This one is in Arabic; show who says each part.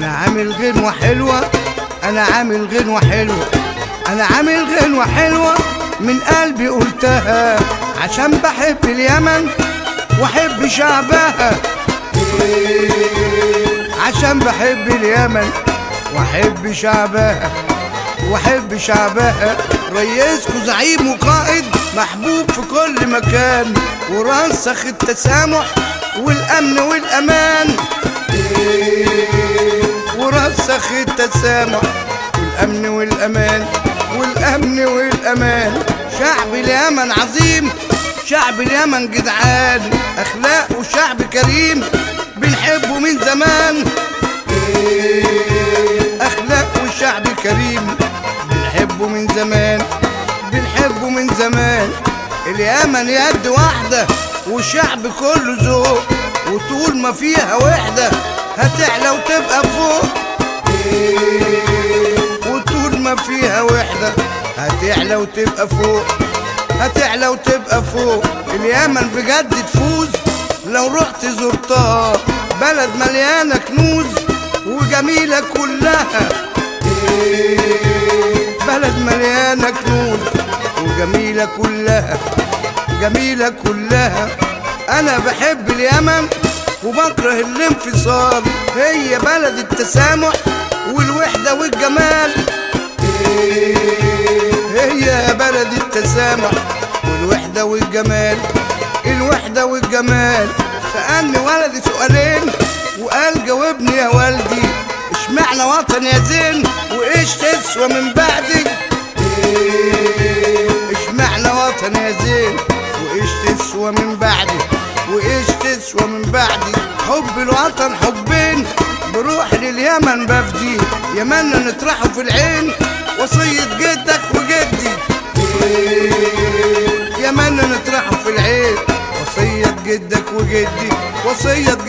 Speaker 1: انا عامل غنوة حلوة، انا عامل غنوة حلوة، انا عامل غنوة حلوة من قلبي قلتها، عشان بحب اليمن واحب شعبها، عشان بحب اليمن واحب شعبها، واحب شعبها. ريسكو زعيم وقائد محبوب في كل مكان، ورسخ التسامح والامن والامان، ورسخ التسامح والامن والامان، والامن والامان. شعب اليمن عظيم، شعب اليمن جدعان، اخلاق وشعب كريم بنحبه من زمان، اخلاق وشعب كريم بنحبه من زمان، بنحبه من زمان. اليمن يد واحدة والشعب كله ذوق، وطول ما فيها وحدة هتعلى وتبقى فوق، وطول ما فيها وحدة هتعلى وتبقى فوق، هتعلى وتبقى فوق. اليمن بجد تفوز لو رحت زرتها، بلد مليانة كنوز وجميلة كلها، بلد مليانة كنوز وجميلة كلها، جميلة كلها. أنا بحب اليمن وبكره الانفصال، هي بلد التسامح والوحدة والجمال، هي بلد التسامح والوحدة والجمال، الوحدة والجمال. سألني ولدي سؤالين وقال جاوبني يا والدي، اشمعنى وطن يا زين وايش تسوى من بعدي، اشمعنى وطن يا زين وايش تسوى من بعدي، وايش تسوى من بعدي. حب الوطن حبين، بروح لليمن بفدي، يمنا نطرحه في العين وصية جدك وجدي، يمنا نطرحه في العين وصية جدك وجدي، وصية جدك.